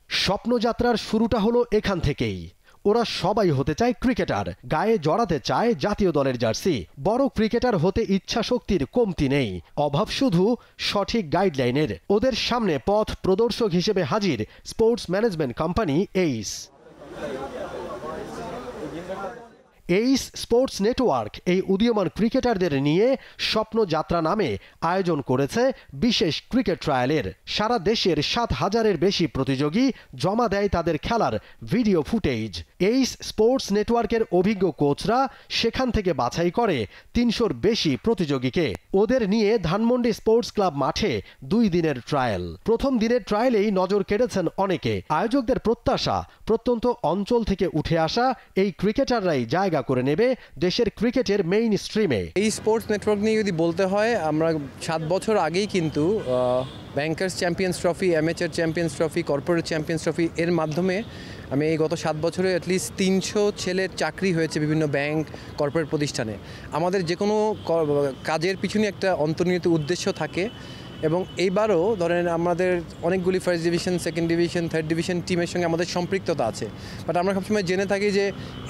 স্বপ্নযাত্রার শুরুটা হলো এখান থেকেই। ওরা সবাই হতে চায় ক্রিকেটার, গায়ে জড়াতে চায় জাতীয় দলের জার্সি। বড় ক্রিকেটার হতে ইচ্ছা শক্তির কমতি নেই, অভাব শুধু সঠিক গাইডলাইনের। ওদের সামনে পথ প্রদর্শক হিসেবে হাজির স্পোর্টস ম্যানেজমেন্ট কোম্পানি এইস। এইস স্পোর্টস নেটওয়ার্ক এই উদীয়মান ক্রিকেটারদের নিয়ে স্বপ্নযাত্রা নামে আয়োজন করেছে বিশেষ ক্রিকেট ট্রায়ালের। সারা দেশের ৭,০০০-এর বেশি প্রতিযোগী জমা দেয় তাদের খেলার ভিডিও ফুটেজ। এইস স্পোর্টস নেটওয়ার্কের অভিজ্ঞ কোচরা সেখান থেকে বাছাই করে ৩০০-র বেশি প্রতিযোগীকে। ওদের নিয়ে ধানমন্ডি স্পোর্টস ক্লাব মাঠে ২ দিনের ট্রায়াল। প্রথম দিনের ট্রায়ালেই নজর কেড়েছেন অনেকে। আয়োজকদের প্রত্যাশা, প্রত্যন্ত অঞ্চল থেকে উঠে আসা এই ক্রিকেটাররাই জায়গা করে নেবে দেশের ক্রিকেটের মেইন স্ট্রিমে। এই স্পোর্টস নেটওয়ার্ক নিয়ে যদি বলতে হয়, আমরা ৭ বছর আগেই কিন্তু bankers champions trophy, amateur champions trophy, corporate champions trophy এর মাধ্যমে আমি এই গত ৭ বছরে অ্যাটলিস্ট ৩০০ ছেলের চাকরি হয়েছে বিভিন্ন ব্যাংক, কর্পোরেট প্রতিষ্ঠানে। আমাদের যে কোনো কাজের পিছনে একটা অন্তর্নিহিত উদ্দেশ্য থাকে এবং এইবারও ধরেন আমাদের অনেকগুলি first division, second division, third division টিমের সঙ্গে আমাদের সম্পৃক্ততা আছে। বাট আমরা সবসময় জেনে থাকি যে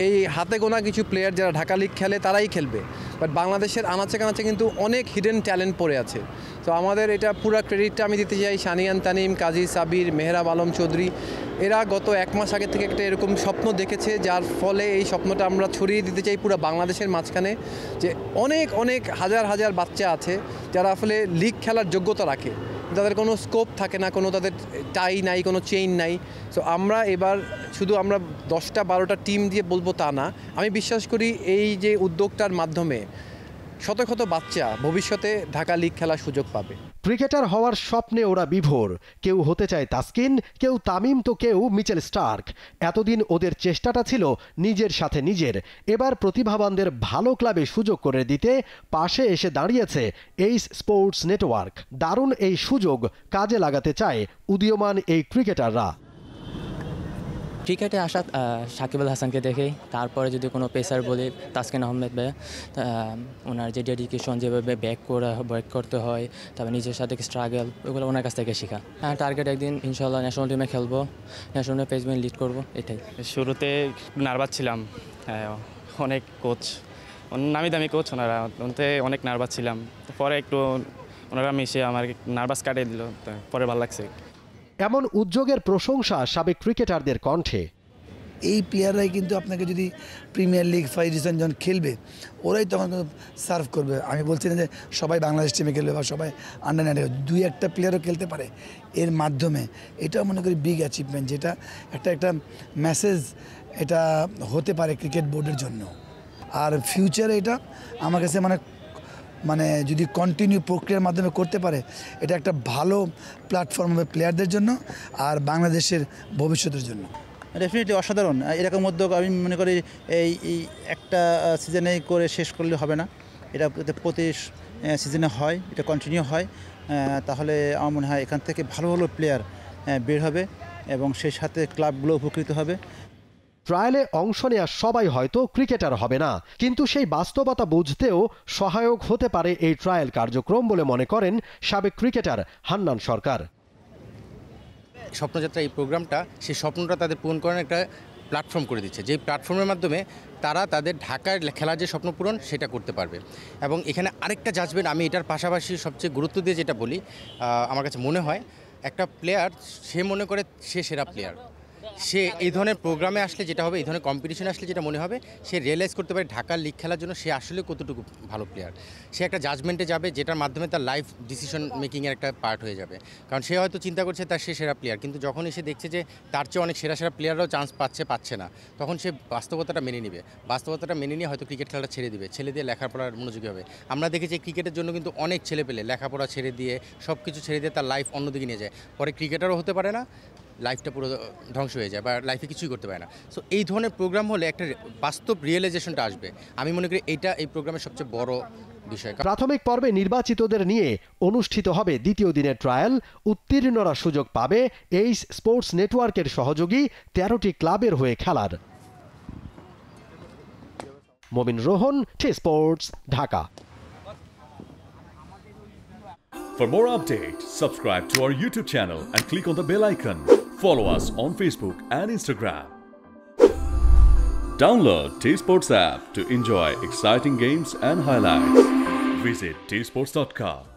এই হাতে গোনা কিছু প্লেয়ার যারা ঢাকা লিগ খেলে তারাই খেলবে, বাট বাংলাদেশের আনাচে কানাচে কিন্তু অনেক হিডেন ট্যালেন্ট পড়ে আছে। তো আমাদের এটা পুরো ক্রেডিটটা আমি দিতে চাই সানিয়ান তানিম, কাজী সাবির, মেহরাব আলম চৌধুরী। এরা গত ১ মাস আগে থেকে একটা এরকম স্বপ্ন দেখেছে, যার ফলে এই স্বপ্নটা আমরা ছড়িয়ে দিতে চাই পুরো বাংলাদেশের মাঝখানে, যে অনেক অনেক হাজার হাজার বাচ্চা আছে যারা আসলে লিগ খেলার যোগ্যতা রাখে, তাদের কোনো স্কোপ থাকে না, কোনো তাদের টাই নাই, কোনো চেইন নাই। সো আমরা এবার শুধু আমরা ১০টা-১২টা টিম দিয়ে বলবো তা না, আমি বিশ্বাস করি এই যে উদ্যোগটার মাধ্যমে শত শত বাচ্চা ভবিষ্যতে ঢাকা লিগ খেলার সুযোগ পাবে। ক্রিকেটার হওয়ার স্বপ্নে ওরা বিভোর। কেউ হতে চায় তাসকিন, কেউ তামিম, তো কেউ মিচেল স্টার্ক। এতদিন ওদের চেষ্টাটা ছিল নিজের সাথে নিজের। এবার প্রতিভাবানদের ভালো ক্লাবে সুযোগ করে দিতে পাশে এসে দাঁড়িয়েছে এইস স্পোর্টস নেটওয়ার্ক। দারুণ এই সুযোগ কাজে লাগাতে চায় উদীয়মান এই ক্রিকেটাররা। ক্রিকেটে আসা সাকিব আল হাসানকে দেখেই, তারপরে যদি কোনো পেসার বলি তাসকিন আহমেদ ভাই, ওনার যে ডেডিকেশন, যেভাবে ব্যাক করতে হয়, তারপর নিজের সাথে স্ট্রাগল, ওগুলো ওনার কাছ থেকে শেখা। টার্গেট একদিন ইনশাল্লাহ ন্যাশনাল টিমে খেলবো, ন্যাশনাল প্লেসমেন্ট লিড করবো, এটাই। শুরুতে নার্ভাস ছিলাম, অনেক কোচ, নামি দামি কোচ ওনারা, অনেক নার্ভাস ছিলাম। পরে একটু ওনারা মিশে আমার নার্ভাস কাটিয়ে দিল, পরে ভালো লাগছে। এমন উদ্যোগের প্রশংসা সাবেক ক্রিকেটারদের কণ্ঠে। এই প্লেয়াররাই কিন্তু আপনাকে যদি প্রিমিয়ার লিগ, ফার্স্ট ডিভিশন যখন খেলবে, ওরাই তখন সার্ভ করবে। আমি বলছি না যে সবাই বাংলাদেশ টিমে খেলবে বা সবাই আন্ডার-19, 2-1টা প্লেয়ারও খেলতে পারে এর মাধ্যমে। এটাও মনে করি বিগ অ্যাচিভমেন্ট, যেটা একটা মেসেজ এটা হতে পারে ক্রিকেট বোর্ডের জন্য। আর ফিউচারে এটা আমার কাছে মানে যদি কন্টিনিউ প্রক্রিয়ার মাধ্যমে করতে পারে, এটা একটা ভালো প্ল্যাটফর্ম হবে প্লেয়ারদের জন্য আর বাংলাদেশের ভবিষ্যতের জন্য। ডেফিনেটলি অসাধারণ এরকম উদ্যোগ। আমি মনে করি এই একটা সিজনে করে শেষ করলে হবে না, এটা প্রতি সিজনে হয়, এটা কন্টিনিউ হয়, তাহলে আমার মনে হয় এখান থেকে ভালো ভালো প্লেয়ার বের হবে এবং সেই সাথে ক্লাবগুলো উপকৃত হবে। ট্রায়ালে অংশ নেওয়া সবাই হয়তো ক্রিকেটার হবে না, কিন্তু সেই বাস্তবতা বুঝতেও সহায়ক হতে পারে এই ট্রায়াল কার্যক্রম বলে মনে করেন সাবেক ক্রিকেটার হান্নান সরকার। স্বপ্নযাত্রা এই প্রোগ্রামটা সেই স্বপ্নটা তাদের পূরণ করার একটা প্ল্যাটফর্ম করে দিচ্ছে, যেই প্ল্যাটফর্মের মাধ্যমে তারা তাদের ঢাকার খেলার যে স্বপ্ন পূরণ সেটা করতে পারবে। এবং এখানে আরেকটা জাজমেন্ট আমি এটার পাশাপাশি সবচেয়ে গুরুত্ব দিয়ে যেটা বলি, আমার কাছে মনে হয় একটা প্লেয়ার সে মনে করে সে সেরা প্লেয়ার, সে এই ধরনের প্রোগ্রামে আসলে যেটা হবে, এই ধরনের কম্পিটিশনে আসলে যেটা মনে হবে, সে রিয়েলাইজ করতে পারে ঢাকার লিগ খেলার জন্য সে আসলে কতটুকু ভালো প্লেয়ার। সে একটা জাজমেন্টে যাবে যেটার মাধ্যমে তার লাইফ ডিসিশন মেকিংয়ের একটা পার্ট হয়ে যাবে। কারণ সে হয়তো চিন্তা করছে তার সে সেরা প্লেয়ার, কিন্তু যখনই সে দেখছে যে তার চেয়ে অনেক সেরা সেরা প্লেয়াররাও চান্স পাচ্ছে না, তখন সে বাস্তবতাটা মেনে নেবে। বাস্তবতাটা মেনে নিয়ে হয়তো ক্রিকেট খেলাটা ছেড়ে দিবে, ছেড়ে দিয়ে লেখাপড়ার মনোযোগী হবে। আমরা দেখেছি ক্রিকেটের জন্য কিন্তু অনেক ছেলে পেলে লেখাপড়া ছেড়ে দিয়ে, সব কিছু ছেড়ে দিয়ে তার লাইফ অন্যদিকে নিয়ে যায়, পরে ক্রিকেটারও হতে পারে না, লাইফটা পুরো ধ্বংস হয়ে যায় বা লাইফে কিছুই করতে পারে না। সো এই ধরনের প্রোগ্রাম হলে একটা বাস্তব রিয়েলাইজেশনটা আসবে। আমি মনে করি এইটা এই প্রোগ্রামের সবচেয়ে বড় বিষয়। প্রাথমিক পর্বে নির্বাচিতদের নিয়ে অনুষ্ঠিত হবে দ্বিতীয় দিনের ট্রায়াল। উত্তীর্ণরা সুযোগ পাবে এইস স্পোর্টস নেটওয়ার্কের সহযোগী 13টি ক্লাবের হয়ে খেলার। Momin Rohan, T sports, Dhaka. For more updates, subscribe to our YouTube channel and click on the bell icon. Follow us on Facebook and Instagram. Download T-Sports app to enjoy exciting games and highlights. Visit tsports.com.